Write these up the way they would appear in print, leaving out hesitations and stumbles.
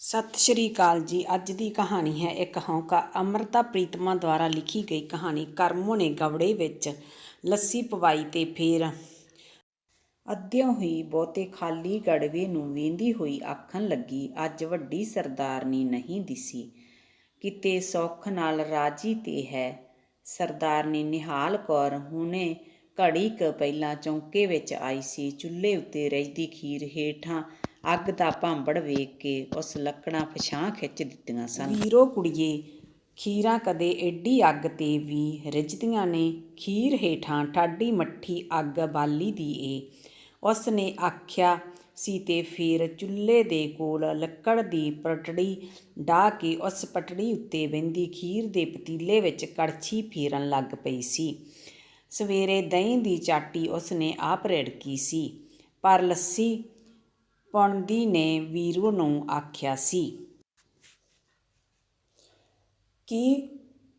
ਸਤਿ ਸ਼੍ਰੀ ਅਕਾਲ ਜੀ। ਅੱਜ ਦੀ ਕਹਾਣੀ ਹੈ ਇੱਕ ਹੌਂਕਾ। ਅੰਮ੍ਰਿਤਾ ਪ੍ਰੀਤਮਾ ਦੁਆਰਾ ਲਿਖੀ ਗਈ ਕਹਾਣੀ। ਕਰਮੋ ਨੇ ਗਵੜੇ ਵਿੱਚ ਲੱਸੀ ਪਵਾਈ ਤੇ ਫੇਰ ਅੱਧਿਓਂ ਹੀ ਬਹੁਤੇ ਖਾਲੀ ਗੜਵੇ ਨੂੰ ਵੇਂਹਦੀ ਹੋਈ ਆਖਣ ਲੱਗੀ, ਅੱਜ ਵੱਡੀ ਸਰਦਾਰਨੀ ਨਹੀਂ ਦਿਸੀ, ਕਿਤੇ ਸੁੱਖ ਨਾਲ ਰਾਜੀ ਤੇ ਹੈ। ਸਰਦਾਰਨੀ ਨਿਹਾਲ ਕੌਰ ਹੁਣੇ ਘੜੀ ਕੁ ਪਹਿਲਾਂ ਚੌਂਕੇ ਵਿੱਚ ਆਈ ਸੀ। ਚੁੱਲ੍ਹੇ ਉੱਤੇ ਰਿੱਝਦੀ ਖੀਰ ਹੇਠਾਂ ਅੱਗ ਦਾ ਭਾਂਬੜ ਵੇਖ ਕੇ ਉਸ ਲੱਕੜਾਂ ਪਿਛਾਂਹ ਖਿੱਚ ਦਿੱਤੀਆਂ ਸਨ। ਵੀਰੋ ਕੁੜੀਏ, ਖੀਰਾਂ ਕਦੇ ਏਡੀ ਅੱਗ 'ਤੇ ਵੀ ਰਿੱਝਦੀਆਂ ਨੇ? ਖੀਰ ਹੇਠਾਂ ਠਾਡੀ ਮੱਠੀ ਅੱਗ ਬਾਲੀ ਦੀ ਏ, ਉਸ ਨੇ ਆਖਿਆ ਸੀ ਤੇ ਫੇਰ ਚੁੱਲ੍ਹੇ ਦੇ ਕੋਲ ਲੱਕੜ ਦੀ ਪਟੜੀ ਡਾਹ ਕੇ ਉਸ ਪਟੜੀ ਉੱਤੇ ਬਹਿੰਦੀ ਖੀਰ ਦੇ ਪਤੀਲੇ ਵਿੱਚ ਕੜਛੀ ਫੇਰਨ ਲੱਗ ਪਈ ਸੀ। ਸਵੇਰੇ ਦਹੀਂ ਦੀ ਚਾਟੀ ਉਸ ਨੇ ਆਪ ਰਿੜਕੀ ਸੀ, ਪਰ ਲੱਸੀ ਪੁਣਦੀ ਨੇ ਵੀਰੋ ਨੂੰ ਆਖਿਆ ਸੀ ਕਿ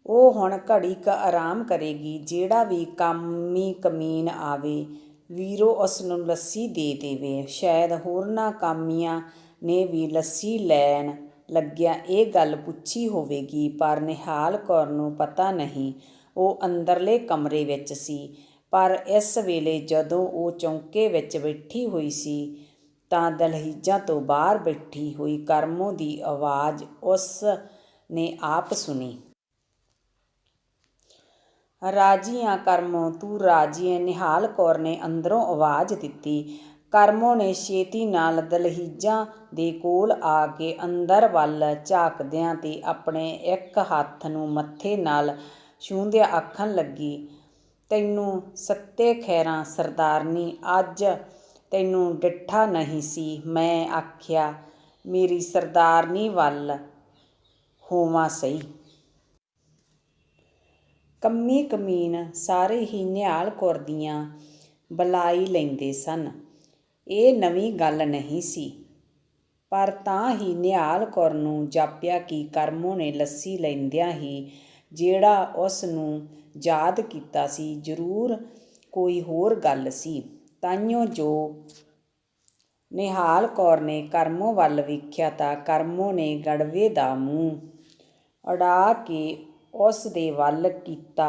ਉਹ ਹੁਣ ਘੜੀ ਕੁ ਆਰਾਮ ਕਰੇਗੀ। ਜਿਹੜਾ ਵੀ ਕਾਮੀ ਕਮੀਨ ਆਵੇ, ਵੀਰੋ ਉਸ ਨੂੰ ਲੱਸੀ ਦੇ ਦੇਵੇ। ਸ਼ਾਇਦ ਹੋਰਨਾਂ ਕਾਮੀਆਂ ਨੇ ਵੀ ਲੱਸੀ ਲੈਣ ਲੱਗਿਆਂ ਇਹ ਗੱਲ ਪੁੱਛੀ ਹੋਵੇਗੀ, ਪਰ ਨਿਹਾਲ ਕੌਰ ਨੂੰ ਪਤਾ ਨਹੀਂ। ਉਹ ਅੰਦਰਲੇ ਕਮਰੇ ਵਿੱਚ ਸੀ, ਪਰ ਇਸ ਵੇਲੇ ਜਦੋਂ ਉਹ ਚੌਂਕੇ ਵਿੱਚ ਬੈਠੀ ਹੋਈ ਸੀ ਤਾਂ ਦਹਿਲੀਜ਼ਾਂ ਤੋਂ ਬਾਹਰ ਬੈਠੀ ਹੋਈ ਕਰਮੋ ਦੀ ਆਵਾਜ਼ ਉਸ ਨੇ ਆਪ ਸੁਣੀ। ਰਾਜੀ ਆਂ ਕਰਮੋ, ਤੂੰ ਰਾਜੀ ਏਂ? ਨਿਹਾਲ ਕੌਰ ਨੇ ਅੰਦਰੋਂ ਆਵਾਜ਼ ਦਿੱਤੀ। ਕਰਮੋ ਨੇ ਛੇਤੀ ਨਾਲ ਦਹਿਲੀਜ਼ਾਂ ਦੇ ਕੋਲ ਆ ਕੇ ਅੰਦਰ ਵੱਲ ਝਾਕਦਿਆਂ ਤੇ ਆਪਣੇ ਇੱਕ ਹੱਥ ਨੂੰ ਮੱਥੇ ਨਾਲ ਛੂੰਹਦਿਆਂ ਆਖਣ ਲੱਗੀ, ਤੈਨੂੰ ਸੱਤੇ ਖੈਰਾਂ ਸਰਦਾਰਨੀ, ਅੱਜ ਤੈਨੂੰ ਡਿੱਠਾ ਨਹੀਂ ਸੀ। ਮੈਂ ਆਖਿਆ ਮੇਰੀ ਸਰਦਾਰਨੀ ਵੱਲ ਹੋਵਾਂ ਸਹੀ। ਕੰਮੀ ਕਮੀਨ ਸਾਰੇ ਹੀ ਨਿਹਾਲ ਕੌਰ ਦੀਆਂ ਬਲਾਈ ਲੈਂਦੇ ਸਨ। ਇਹ ਨਵੀਂ ਗੱਲ ਨਹੀਂ ਸੀ, ਪਰ ਤਾਂ ਹੀ ਨਿਹਾਲ ਕੌਰ ਨੂੰ ਜਾਪਿਆ ਕਿ ਕਰਮੋ ਨੇ ਲੱਸੀ ਲੈਂਦਿਆਂ ਹੀ ਜਿਹੜਾ ਉਸ ਨੂੰ ਯਾਦ ਕੀਤਾ ਸੀ, ਜ਼ਰੂਰ ਕੋਈ ਹੋਰ ਗੱਲ ਸੀ। ਤਾਈਉਂ ਜੋ ਨਿਹਾਲ ਕੌਰ ਨੇ ਕਰਮੋ ਵੱਲ ਵੇਖਿਆ ਤਾਂ ਕਰਮੋ ਨੇ ਗੜਵੇ ਦਾ ਮੂੰਹ ਉਡਾ ਕੇ ਉਸ ਦੇ ਵੱਲ ਕੀਤਾ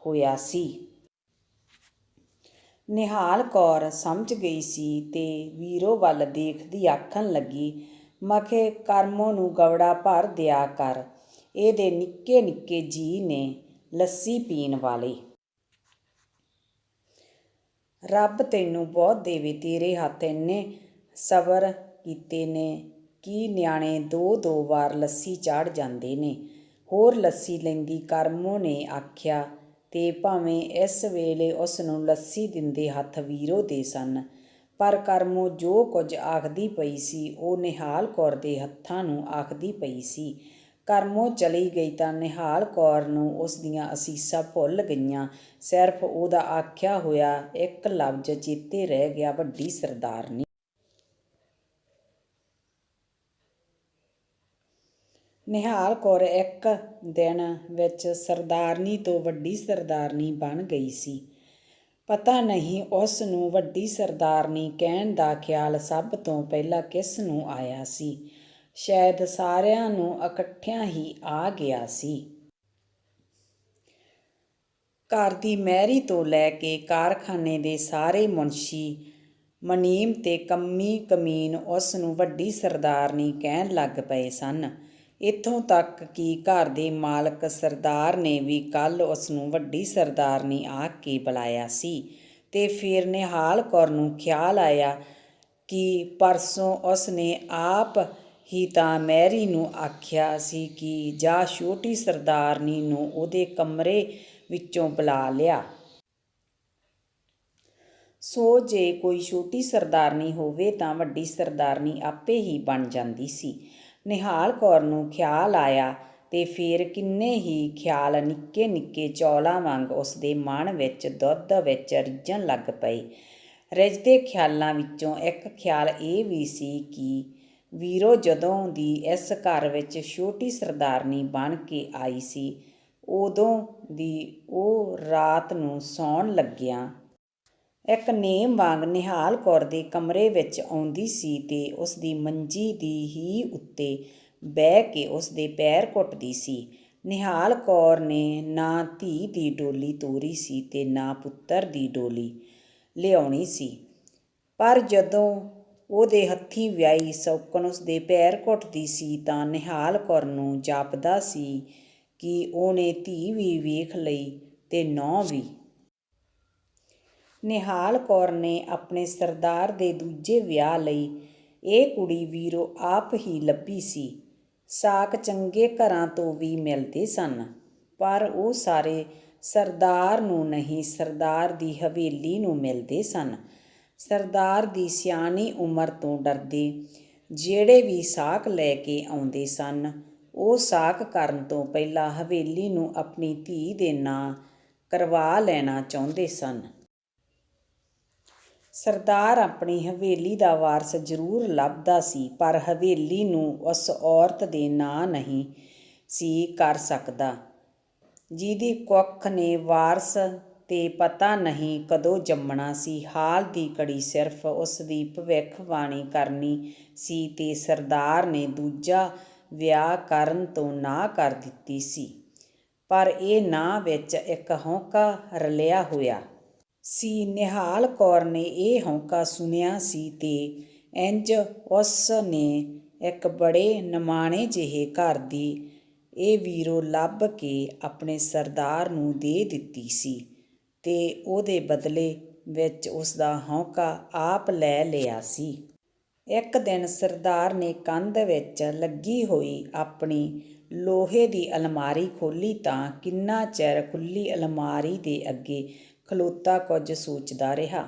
ਹੋਇਆ ਸੀ। ਨਿਹਾਲ ਕੌਰ ਸਮਝ ਗਈ ਸੀ ਤੇ ਵੀਰੋ ਵੱਲ ਦੇਖਦੀ ਆਖਣ ਲੱਗੀ, ਮਖੇ ਕਰਮੋ ਨੂੰ ਗਵੜਾ ਭਰ ਦਿਆ ਕਰ, ਇਹਦੇ ਨਿੱਕੇ ਨਿੱਕੇ ਜੀਅ ਨੇ ਲੱਸੀ ਪੀਣ ਵਾਲੇ। ਰੱਬ ਤੈਨੂੰ ਬਹੁਤ ਦੇਵੇ, ਤੇਰੇ ਹੱਥ ਇੰਨੇ ਸਬਰ ਕੀਤੇ ਨੇ ਕਿ ਨਿਆਣੇ ਦੋ ਦੋ ਵਾਰ ਲੱਸੀ ਚਾੜ੍ਹ ਜਾਂਦੇ ਨੇ। ਹੋਰ ਲੱਸੀ ਲੈਂਦੀ ਕਰਮੋ ਨੇ ਆਖਿਆ, ਤੇ ਭਾਵੇਂ ਇਸ ਵੇਲੇ ਉਸ ਨੂੰ ਲੱਸੀ ਦਿੰਦੇ ਹੱਥ ਵੀਰੋ ਦੇ ਸਨ, ਪਰ ਕਰਮੋ ਜੋ ਕੁਝ ਆਖਦੀ ਪਈ ਸੀ ਉਹ ਨਿਹਾਲ ਕੌਰ ਦੇ ਹੱਥਾਂ ਨੂੰ ਆਖਦੀ ਪਈ ਸੀ। ਕਰਮੋ ਚਲੀ ਗਈ ਤਾਂ ਨਿਹਾਲ ਕੌਰ ਨੂੰ ਉਸ ਦੀਆਂ ਅਸੀਸਾਂ ਭੁੱਲ ਗਈਆਂ। ਸਿਰਫ ਉਹਦਾ ਆਖਿਆ ਹੋਇਆ ਇੱਕ ਲਫ਼ਜ਼ ਚੇਤੇ ਰਹਿ ਗਿਆ, ਵੱਡੀ ਸਰਦਾਰਨੀ। ਨਿਹਾਲ ਕੌਰ ਇੱਕ ਦਿਨ ਵਿੱਚ ਸਰਦਾਰਨੀ ਤੋਂ ਵੱਡੀ ਸਰਦਾਰਨੀ ਬਣ ਗਈ ਸੀ। ਪਤਾ ਨਹੀਂ ਉਸ ਨੂੰ ਵੱਡੀ ਸਰਦਾਰਨੀ ਕਹਿਣ ਦਾ ਖਿਆਲ ਸਭ ਤੋਂ ਪਹਿਲਾਂ ਕਿਸ ਨੂੰ ਆਇਆ ਸੀ। ਸ਼ਾਇਦ ਸਾਰਿਆਂ ਨੂੰ ਇਕੱਠਿਆਂ ਹੀ ਆ ਗਿਆ ਸੀ। ਘਰ ਦੀ ਮਹਿਰੀ ਤੋਂ ਲੈ ਕੇ ਕਾਰਖਾਨੇ ਦੇ ਸਾਰੇ ਮੁਨਸ਼ੀ, ਮੁਨੀਮ ਤੇ ਕੰਮੀ ਕਮੀਨ ਉਸ ਨੂੰ ਵੱਡੀ ਸਰਦਾਰਨੀ ਕਹਿਣ ਲੱਗ ਪਏ ਸਨ। ਇੱਥੋਂ ਤੱਕ ਕਿ ਘਰ ਦੇ ਮਾਲਕ ਸਰਦਾਰ ਨੇ ਵੀ ਕੱਲ੍ਹ ਉਸ ਨੂੰ ਵੱਡੀ ਸਰਦਾਰਨੀ ਆਖ ਕੇ ਬੁਲਾਇਆ ਸੀ। ਤੇ ਫੇਰ ਨਿਹਾਲ ਕੌਰ ਨੂੰ ਖਿਆਲ ਆਇਆ ਕਿ ਪਰਸੋਂ ਉਸ ਨੇ ਆਪ ਹੀ ਤਾਂ ਮਹਿਰੀ ਨੂੰ ਆਖਿਆ ਸੀ ਕਿ ਜਾ ਛੋਟੀ ਸਰਦਾਰਨੀ ਨੂੰ ਉਹਦੇ ਕਮਰੇ ਵਿੱਚੋਂ ਬੁਲਾ ਲਿਆ। ਸੋ ਜੇ ਕੋਈ ਛੋਟੀ ਸਰਦਾਰਨੀ ਹੋਵੇ ਤਾਂ ਵੱਡੀ ਸਰਦਾਰਨੀ ਆਪੇ ਹੀ ਬਣ ਜਾਂਦੀ ਸੀ। ਨਿਹਾਲ ਕੌਰ ਨੂੰ ਖਿਆਲ ਆਇਆ ਤੇ ਫੇਰ ਕਿੰਨੇ ਹੀ ਖਿਆਲ ਨਿੱਕੇ ਨਿੱਕੇ ਚੌਲਾਂ ਵਾਂਗ ਉਸਦੇ ਮਨ ਵਿੱਚ ਦੁੱਧ ਵਿੱਚ ਰਿੱਝਣ ਲੱਗ ਪਏ। ਰਿੱਝਦੇ ਖਿਆਲਾਂ ਵਿੱਚੋਂ ਇੱਕ ਖਿਆਲ ਇਹ ਵੀ ਸੀ ਕਿ ਵੀਰੋ ਜਦੋਂ ਦੀ ਇਸ ਘਰ ਵਿੱਚ ਛੋਟੀ ਸਰਦਾਰਨੀ ਬਣ ਕੇ ਆਈ ਸੀ, ਉਦੋਂ ਦੀ ਉਹ ਰਾਤ ਨੂੰ ਸੌਣ ਲੱਗਿਆਂ ਇੱਕ ਨੇਮ ਵਾਂਗ ਨਿਹਾਲ ਕੌਰ ਦੇ ਕਮਰੇ ਵਿੱਚ ਆਉਂਦੀ ਸੀ ਤੇ ਉਸਦੀ ਮੰਜੀ ਦੀ ਹੀ ਉੱਤੇ ਬਹਿ ਕੇ ਉਸਦੇ ਪੈਰ ਘੁੱਟਦੀ ਸੀ। ਨਿਹਾਲ ਕੌਰ ਨੇ ਨਾ ਧੀ ਦੀ ਡੋਲੀ ਤੋਰੀ ਸੀ ਤੇ ਨਾ ਪੁੱਤਰ ਦੀ ਡੋਲੀ ਲਿਆਉਣੀ ਸੀ, ਪਰ ਜਦੋਂ ਉਹਦੇ ਹੱਥੀਂ ਵਿਆਹੀ ਸੌਕਣ ਉਸਦੇ ਪੈਰ ਘੁੱਟਦੀ ਸੀ ਤਾਂ ਨਿਹਾਲ ਕੌਰ ਨੂੰ ਜਾਪਦਾ ਸੀ ਕਿ ਉਹਨੇ ਧੀ ਵੀ ਵੇਖ ਲਈ ਤੇ ਨਹੁੰ ਵੀ। ਨਿਹਾਲ ਕੌਰ ਨੇ ਆਪਣੇ ਸਰਦਾਰ ਦੇ ਦੂਜੇ ਵਿਆਹ ਲਈ ਇਹ ਕੁੜੀ ਵੀਰੋ ਆਪ ਹੀ ਲੱਭੀ ਸੀ। ਸਾਕ ਚੰਗੇ ਘਰਾਂ ਤੋਂ ਵੀ ਮਿਲਦੇ ਸਨ, ਪਰ ਉਹ ਸਾਰੇ ਸਰਦਾਰ ਨੂੰ ਨਹੀਂ, ਸਰਦਾਰ ਦੀ ਹਵੇਲੀ ਨੂੰ ਮਿਲਦੇ ਸਨ। ਸਰਦਾਰ ਦੀ ਸਿਆਣੀ ਉਮਰ ਤੋਂ ਡਰਦੇ ਜਿਹੜੇ ਵੀ ਸਾਕ ਲੈ ਕੇ ਆਉਂਦੇ ਸਨ, ਉਹ ਸਾਕ ਕਰਨ ਤੋਂ ਪਹਿਲਾਂ ਹਵੇਲੀ ਨੂੰ ਆਪਣੀ ਧੀ ਦੇ ਨਾਂ ਕਰਵਾ ਲੈਣਾ ਚਾਹੁੰਦੇ ਸਨ। ਸਰਦਾਰ ਆਪਣੀ ਹਵੇਲੀ ਦਾ ਵਾਰਸ ਜ਼ਰੂਰ ਲੱਭਦਾ ਸੀ, ਪਰ ਹਵੇਲੀ ਨੂੰ ਉਸ ਔਰਤ ਦੇ ਨਾਂ ਨਹੀਂ ਸੀ ਕਰ ਸਕਦਾ ਜਿਹਦੀ ਕੁੱਖ ਨੇ ਵਾਰਸ ਤੇ ਪਤਾ ਨਹੀਂ ਕਦੋਂ ਜੰਮਣਾ ਸੀ। ਹਾਲ ਦੀ ਘੜੀ ਸਿਰਫ ਉਸ ਦੀ ਭਵਿੱਖਬਾਣੀ ਕਰਨੀ ਸੀ ਤੇ ਸਰਦਾਰ ਨੇ ਦੂਜਾ ਵਿਆਹ ਕਰਨ ਤੋਂ ਨਾਂਹ ਕਰ ਦਿੱਤੀ ਸੀ, ਪਰ ਇਹ ਨਾਂਹ ਵਿੱਚ ਇੱਕ ਹੌਂਕਾ ਰਲਿਆ ਹੋਇਆ ਸੀ। ਨਿਹਾਲ ਕੌਰ ਨੇ ਇਹ ਹੌਂਕਾ ਸੁਣਿਆ ਸੀ ਤੇ ਇੰਜ ਉਸ ਨੇ ਇੱਕ ਬੜੇ ਨਿਮਾਣੇ ਜਿਹੇ ਘਰ ਦੀ ਇਹ ਵੀਰੋ ਲੱਭ ਕੇ ਆਪਣੇ ਸਰਦਾਰ ਨੂੰ ਦੇ ਦਿੱਤੀ ਸੀ ਤੇ ਉਹਦੇ ਬਦਲੇ ਵਿੱਚ ਉਸਦਾ ਹੌਂਕਾ ਆਪ ਲੈ ਲਿਆ ਸੀ। ਇੱਕ ਦਿਨ ਸਰਦਾਰ ਨੇ ਕੰਧ ਵਿੱਚ ਲੱਗੀ ਹੋਈ ਆਪਣੀ ਲੋਹੇ ਦੀ ਅਲਮਾਰੀ ਖੋਲ੍ਹੀ ਤਾਂ ਕਿੰਨਾ ਚਿਰ ਖੁੱਲ੍ਹੀ ਅਲਮਾਰੀ ਦੇ ਅੱਗੇ ਖਲੋਤਾ ਕੁਝ ਸੋਚਦਾ ਰਿਹਾ।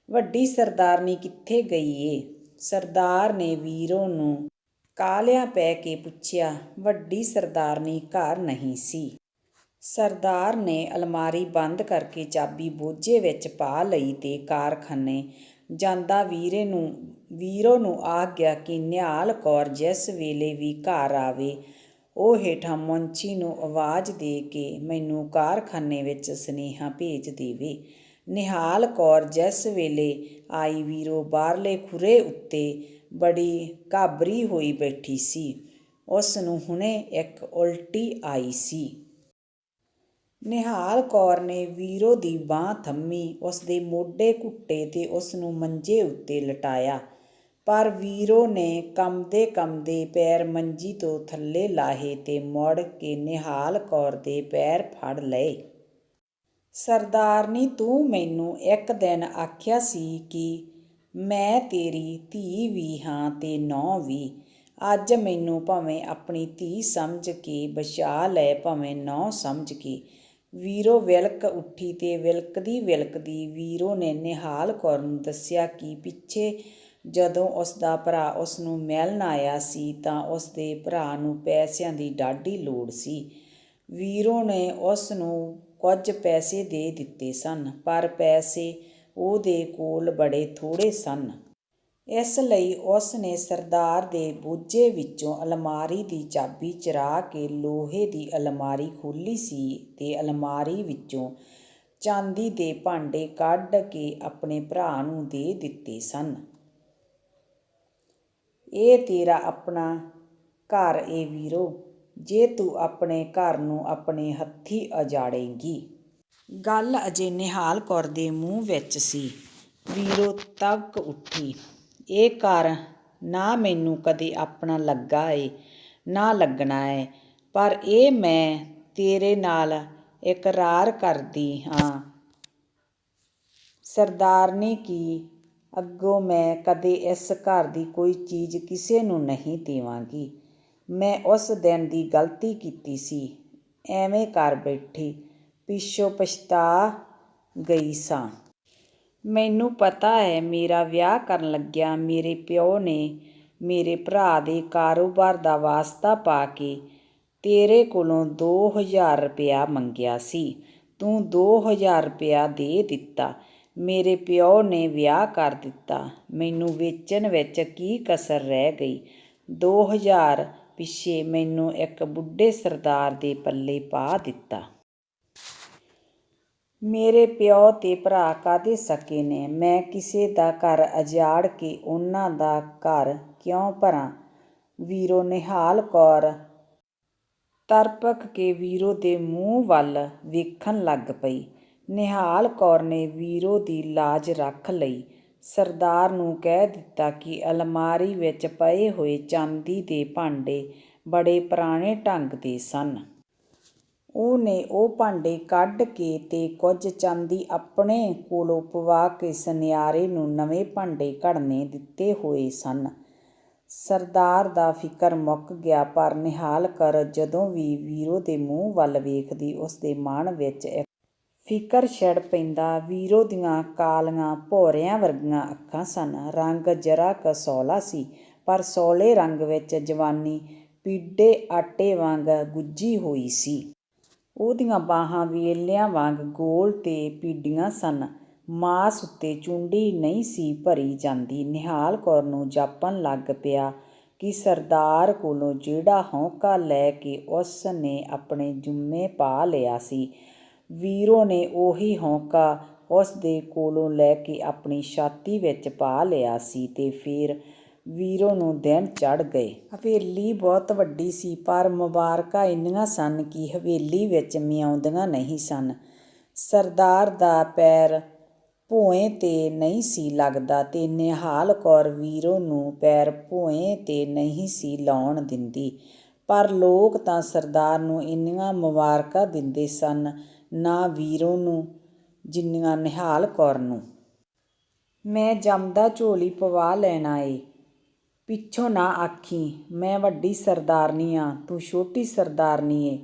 ਵੱਡੀ ਸਰਦਾਰਨੀ ਕਿੱਥੇ ਗਈ ਏ? ਸਰਦਾਰ ਨੇ ਵੀਰੋ ਨੂੰ ਕਾਹਲਿਆਂ ਪੈ ਕੇ ਪੁੱਛਿਆ। ਵੱਡੀ ਸਰਦਾਰਨੀ ਘਰ ਨਹੀਂ ਸੀ। ਸਰਦਾਰ ਨੇ ਅਲਮਾਰੀ ਬੰਦ ਕਰਕੇ ਚਾਬੀ ਬੋਝੇ ਵਿੱਚ ਪਾ ਲਈ ਤੇ ਕਾਰਖਾਨੇ ਜਾਂਦਾ ਵੀਰੋ ਨੂੰ ਆਖ ਗਿਆ ਕਿ ਨਿਹਾਲ ਕੌਰ ਜਿਸ ਵੇਲੇ ਵੀ ਘਰ ਆਵੇ ਉਹ ਹੇਠਾਂ ਮੁਨਸ਼ੀ ਨੂੰ ਆਵਾਜ਼ ਦੇ ਕੇ ਮੈਨੂੰ ਕਾਰਖਾਨੇ ਵਿੱਚ ਸੁਨੇਹਾ ਭੇਜ ਦੇਵੇ। ਨਿਹਾਲ ਕੌਰ ਜਿਸ ਵੇਲੇ ਆਈ ਵੀਰੋ ਬਾਹਰਲੇ ਖੁਰੇ ਉੱਤੇ ਬੜੀ ਘਾਬਰੀ ਹੋਈ ਬੈਠੀ ਸੀ। ਉਸ ਨੂੰ ਹੁਣੇ ਇੱਕ ਉਲਟੀ ਆਈ ਸੀ। ਨਿਹਾਲ ਕੌਰ ਨੇ ਵੀਰੋ ਦੀ ਬਾਂਹ ਥੰਮੀ, ਉਸਦੇ ਮੋਢੇ ਘੁੱਟੇ ਤੇ ਉਸਨੂੰ ਮੰਜੇ ਉੱਤੇ ਲਟਾਇਆ, ਪਰ ਵੀਰੋ ਨੇ ਕੰਬਦੇ ਕੰਬਦੇ ਪੈਰ ਮੰਜੀ ਤੋਂ ਥੱਲੇ ਲਾਹੇ ਤੇ ਮੁੜ ਕੇ ਨਿਹਾਲ ਕੌਰ ਦੇ ਪੈਰ ਫੜ ਲਏ। ਸਰਦਾਰਨੀ, ਤੂੰ ਮੈਨੂੰ ਇੱਕ ਦਿਨ ਆਖਿਆ ਸੀ ਕਿ ਮੈਂ ਤੇਰੀ ਧੀ ਵੀ ਹਾਂ ਤੇ ਨਹੁੰ ਵੀ। ਅੱਜ ਮੈਨੂੰ ਭਾਵੇਂ ਆਪਣੀ ਧੀ ਸਮਝ ਕੇ ਬਚਾ ਲੈ, ਭਾਵੇਂ ਨਹੁੰ ਸਮਝ ਕੇ। ਵੀਰੋ ਵਿਲਕ ਉੱਠੀ ਤੇ ਵਿਲਕਦੀ ਵਿਲਕਦੀ ਵੀਰੋ ਨੇ ਨਿਹਾਲ ਕੌਰ ਨੂੰ ਦੱਸਿਆ ਕਿ ਪਿੱਛੇ ਜਦੋਂ ਉਸਦਾ ਭਰਾ ਉਸਨੂੰ ਮਿਲਣ ਆਇਆ ਸੀ ਤਾਂ ਉਸਦੇ ਭਰਾ ਨੂੰ ਪੈਸਿਆਂ ਦੀ ਡਾਢੀ ਲੋੜ ਸੀ। ਵੀਰੋ ਨੇ ਉਸ ਨੂੰ ਕੁਝ ਪੈਸੇ ਦੇ ਦਿੱਤੇ ਸਨ, ਪਰ ਪੈਸੇ ਉਹਦੇ ਕੋਲ ਬੜੇ ਥੋੜ੍ਹੇ ਸਨ। ਇਸ ਲਈ ਉਸ ਨੇ ਸਰਦਾਰ ਦੇ ਬੋਝੇ ਵਿੱਚੋਂ ਅਲਮਾਰੀ ਦੀ ਚਾਬੀ ਚੁਰਾ ਕੇ ਲੋਹੇ ਦੀ ਅਲਮਾਰੀ ਖੋਲ੍ਹੀ ਸੀ ਤੇ ਅਲਮਾਰੀ ਵਿੱਚੋਂ ਚਾਂਦੀ ਦੇ ਭਾਂਡੇ ਕੱਢ ਕੇ ਆਪਣੇ ਭਰਾ ਨੂੰ ਦੇ ਦਿੱਤੇ ਸਨ। ਇਹ ਤੇਰਾ ਆਪਣਾ ਘਰ ਏ ਵੀਰੋ, ਜੇ ਤੂੰ ਆਪਣੇ ਘਰ ਨੂੰ ਆਪਣੇ ਹੱਥੀਂ ਉਜਾੜੇਂਗੀ। ਗੱਲ ਅਜੇ ਨਿਹਾਲ ਕੌਰ ਦੇ ਮੂੰਹ ਵਿੱਚ ਸੀ। ਵੀਰੋ ਤਬਕ ਉੱਠੀ। ਇਹ ਘਰ ਨਾ ਮੈਨੂੰ ਕਦੇ ਆਪਣਾ ਲੱਗਾ ਏ ਨਾ ਲੱਗਣਾ ਏ, ਪਰ ਇਹ ਮੈਂ ਤੇਰੇ ਨਾਲ ਇਕਰਾਰ ਕਰਦੀ ਹਾਂ ਸਰਦਾਰਨੀ ਕਿ ਅੱਗੋਂ ਮੈਂ ਕਦੇ ਇਸ ਘਰ ਦੀ ਕੋਈ ਚੀਜ਼ ਕਿਸੇ ਨੂੰ ਨਹੀਂ ਦੇਵਾਂਗੀ। ਮੈਂ ਉਸ ਦਿਨ ਦੀ ਗਲਤੀ ਕੀਤੀ ਸੀ, ਐਵੇਂ ਕਰ ਬੈਠੀ, ਪਿੱਛੋਂ ਪਛਤਾ ਗਈ ਸਾਂ। ਮੈਨੂੰ ਪਤਾ ਹੈ ਮੇਰਾ ਵਿਆਹ ਕਰਨ ਲੱਗਿਆਂ ਮੇਰੇ ਪਿਓ ਨੇ ਮੇਰੇ ਭਰਾ ਦੇ ਕਾਰੋਬਾਰ ਦਾ ਵਾਸਤਾ ਪਾ ਕੇ ਤੇਰੇ ਕੋਲੋਂ 2000 ਰੁਪਇਆ ਮੰਗਿਆ ਸੀ। ਤੂੰ 2000 ਰੁਪਇਆ ਦੇ ਦਿੱਤਾ। ਮੇਰੇ ਪਿਓ ਨੇ ਵਿਆਹ ਕਰ ਦਿੱਤਾ। ਮੈਨੂੰ ਵੇਚਣ ਵਿੱਚ ਕੀ ਕਸਰ ਰਹਿ ਗਈ? 2000 ਪਿੱਛੇ ਮੈਨੂੰ ਇੱਕ ਬੁੱਢੇ ਸਰਦਾਰ ਦੇ ਪੱਲੇ ਪਾ ਦਿੱਤਾ। ਮੇਰੇ ਪਿਓ ਤੇ ਭਰਾ ਕਾਹਦੇ ਸਕੇ ਨੇ? ਮੈਂ ਕਿਸੇ ਦਾ ਘਰ ਉਜਾੜ ਕੇ ਉਹਨਾਂ ਦਾ ਘਰ ਕਿਉਂ ਭਰਾਂ? ਵੀਰੋ ਨਿਹਾਲ ਕੌਰ ਤਰਪਕ ਕੇ ਵੀਰੋ ਦੇ ਮੂੰਹ ਵੱਲ ਵੇਖਣ ਲੱਗ ਪਈ। ਨਿਹਾਲ ਕੌਰ ਨੇ ਵੀਰੋ ਦੀ ਲਾਜ ਰੱਖ ਲਈ। ਸਰਦਾਰ ਨੂੰ ਕਹਿ ਦਿੱਤਾ ਕਿ ਅਲਮਾਰੀ ਵਿੱਚ ਪਏ ਹੋਏ ਚਾਂਦੀ ਦੇ ਭਾਂਡੇ ਬੜੇ ਪੁਰਾਣੇ ਢੰਗ ਦੇ ਸਨ। ਉਹਨੇ ਉਹ ਭਾਂਡੇ ਕੱਢ ਕੇ ਤੇ ਕੁਝ ਚਾਂਦੀ ਆਪਣੇ ਕੋਲੋਂ ਪਵਾ ਕੇ ਸੁਨਿਆਰੇ ਨੂੰ ਨਵੇਂ ਭਾਂਡੇ ਘੜਨੇ ਦਿੱਤੇ ਹੋਏ ਸਨ। ਸਰਦਾਰ ਦਾ ਫਿਕਰ ਮੁੱਕ ਗਿਆ, ਪਰ ਨਿਹਾਲ ਕੌਰ ਜਦੋਂ ਵੀ ਵੀਰੋ ਦੇ ਮੂੰਹ ਵੱਲ ਵੇਖਦੀ ਉਸਦੇ ਮਨ ਵਿੱਚ ਇੱਕ ਫਿਕਰ ਛਿੜ ਪੈਂਦਾ। ਵੀਰੋ ਦੀਆਂ ਕਾਲੀਆਂ ਭੌਰਿਆਂ ਵਰਗੀਆਂ ਅੱਖਾਂ ਸਨ। ਰੰਗ ਜ਼ਰਾ ਕੁ ਸੌਲਾ ਸੀ, ਪਰ ਸੌਲੇ ਰੰਗ ਵਿੱਚ ਜਵਾਨੀ ਪੀਡੇ ਆਟੇ ਵਾਂਗ ਗੁੱਝੀ ਹੋਈ ਸੀ। ਉਹਦੀਆਂ ਬਾਹਾਂ ਵੇਲਿਆਂ ਵਾਂਗ ਗੋਲ ਤੇ ਪੀਡੀਆਂ ਸਨ। ਮਾਸ ਉੱਤੇ ਚੁੰਡੀ ਨਹੀਂ ਸੀ ਭਰੀ ਜਾਂਦੀ। ਨਿਹਾਲ ਕੌਰ ਨੂੰ ਜਾਪਣ ਲੱਗ ਪਿਆ ਕਿ ਸਰਦਾਰ ਕੋਲੋਂ ਜਿਹੜਾ ਹੌਂਕਾ ਲੈ ਕੇ ਉਸ ਨੇ ਆਪਣੇ ਜੁੰਮੇ ਪਾ ਲਿਆ ਸੀ, ਵੀਰੋ ਨੇ ਉਹੀ ਹੌਂਕਾ ਉਸ ਦੇ ਕੋਲੋਂ ਲੈ ਕੇ ਆਪਣੀ ਛਾਤੀ ਵਿੱਚ ਪਾ ਲਿਆ ਸੀ। ਤੇ ਫੇਰ ਵੀਰੋ ਨੂੰ ਦਿਨ ਚੜ੍ਹ ਗਏ। ਹਵੇਲੀ ਬਹੁਤ ਵੱਡੀ ਸੀ, ਪਰ ਮੁਬਾਰਕਾਂ ਇੰਨੀਆਂ ਸਨ ਕਿ ਹਵੇਲੀ ਵਿੱਚ ਮਿਆਉਂਦੀਆਂ ਨਹੀਂ ਸਨ। ਸਰਦਾਰ ਦਾ ਪੈਰ ਭੂਏ 'ਤੇ ਨਹੀਂ ਸੀ ਲੱਗਦਾ ਤੇ ਨਿਹਾਲ ਕੌਰ ਵੀਰੋ ਨੂੰ ਪੈਰ ਭੂਏ 'ਤੇ ਨਹੀਂ ਸੀ ਲਾਉਣ ਦਿੰਦੀ। ਪਰ ਲੋਕ ਤਾਂ ਸਰਦਾਰ ਨੂੰ ਇੰਨੀਆਂ ਮੁਬਾਰਕਾਂ ਦਿੰਦੇ ਸਨ, ਨਾ ਵੀਰੋ ਨੂੰ ਜਿੰਨੀਆਂ ਨਿਹਾਲ ਕੌਰ ਨੂੰ। ਮੈਂ ਜੰਮਦਾ ਝੋਲੀ ਪਵਾ ਲੈਣਾ ਏ, ਪਿੱਛੋਂ ਨਾ ਆਖੀਂ। ਮੈਂ ਵੱਡੀ ਸਰਦਾਰਨੀ ਆਂ, ਤੂੰ ਛੋਟੀ ਸਰਦਾਰਨੀ ਏ,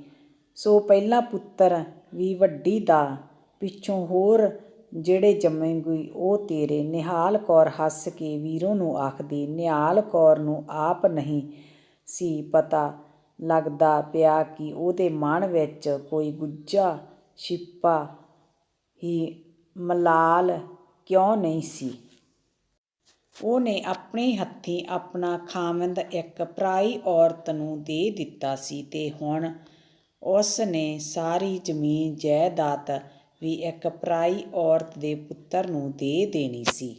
ਸੋ ਪਹਿਲਾਂ ਪੁੱਤਰ ਵੀ ਵੱਡੀ ਦਾ, ਪਿੱਛੋਂ ਹੋਰ ਜਿਹੜੇ ਜੰਮੇਗੀ ਉਹ ਤੇਰੇ। ਨਿਹਾਲ ਕੌਰ ਹੱਸ ਕੇ ਵੀਰੋ ਨੂੰ ਆਖਦੀ। ਨਿਹਾਲ ਕੌਰ ਨੂੰ ਆਪ ਨਹੀਂ ਸੀ ਪਤਾ ਲੱਗਦਾ ਪਿਆ ਕਿ ਉਹਦੇ ਮਨ ਵਿੱਚ ਕੋਈ ਗੁੱਝਾ ਛਿਪਾ ਹੀ ਮਲਾਲ ਕਿਉਂ ਨਹੀਂ ਸੀ। ਉਹਨੇ ਆਪਣੇ ਹੱਥੀਂ ਆਪਣਾ ਖਾਵੰਦ ਇੱਕ ਪਰਾਈ ਔਰਤ ਨੂੰ ਦੇ ਦਿੱਤਾ ਸੀ ਤੇ ਹੁਣ ਉਸ ਨੇ ਸਾਰੀ ਜ਼ਮੀਨ ਜਾਇਦਾਦ ਵੀ ਇੱਕ ਪਰਾਈ ਔਰਤ ਦੇ ਪੁੱਤਰ ਨੂੰ ਦੇ ਦੇਣੀ ਸੀ।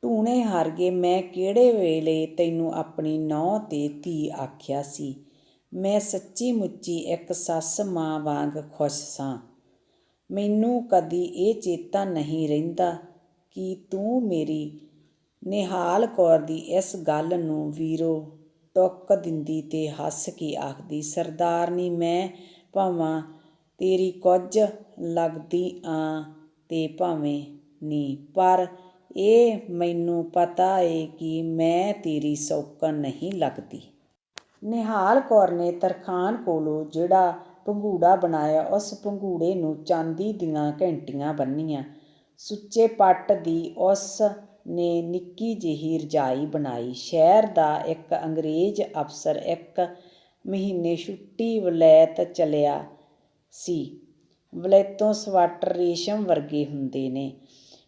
ਟੂਣੇ ਹਰਗੇ, ਮੈਂ ਕਿਹੜੇ ਵੇਲੇ ਤੈਨੂੰ ਆਪਣੀ ਨਹੁੰ ਤੇ ਧੀ ਆਖਿਆ ਸੀ? ਮੈਂ ਸੱਚੀ ਮੁੱਚੀ ਇੱਕ ਸੱਸ ਮਾਂ ਵਾਂਗ ਖੁਸ਼ ਸਾਂ। ਮੈਨੂੰ ਕਦੀ ਇਹ ਚੇਤਾ ਨਹੀਂ ਰਹਿੰਦਾ ਕਿ ਤੂੰ ਮੇਰੀ। ਨਿਹਾਲ ਕੌਰ ਦੀ ਇਸ ਗੱਲ ਨੂੰ ਵੀਰੋ ਟੁੱਕ ਦਿੰਦੀ ਤੇ ਹੱਸ ਕੇ ਆਖਦੀ, ਸਰਦਾਰਨੀ, ਮੈਂ ਭਾਵੇਂ ਤੇਰੀ ਕੁੱਝ ਲੱਗਦੀ ਆਂ ਤੇ ਭਾਵੇਂ ਨੀ, ਪਰ ਇਹ ਮੈਨੂੰ ਪਤਾ ਏ ਕਿ ਮੈਂ ਤੇਰੀ ਸੌਕਣ ਨਹੀਂ ਲੱਗਦੀ। ਨਿਹਾਲ ਕੌਰ ਨੇ ਤਰਖਾਣ ਕੋਲੋਂ ਜਿਹੜਾ ਪੰਘੂੜਾ ਬਣਾਇਆ, ਉਸ ਪੰਘੂੜੇ ਨੂੰ ਚਾਂਦੀ ਦੀਆਂ ਘੰਟੀਆਂ ਬੰਨ੍ਹੀਆਂ। ਸੁੱਚੇ ਪੱਟ ਦੀ ਉਸ ਨੇ ਨਿੱਕੀ ਜਿਹੀ ਰਜਾਈ ਬਣਾਈ। ਸ਼ਹਿਰ ਦਾ ਇੱਕ ਅੰਗਰੇਜ਼ ਅਫਸਰ ਇੱਕ ਮਹੀਨੇ ਛੁੱਟੀ ਵਲੈਤ ਚੱਲਿਆ ਸੀ। ਵਲੈਤੋਂ ਸਵਾਟਰ ਰੇਸ਼ਮ ਵਰਗੇ ਹੁੰਦੇ ਨੇ,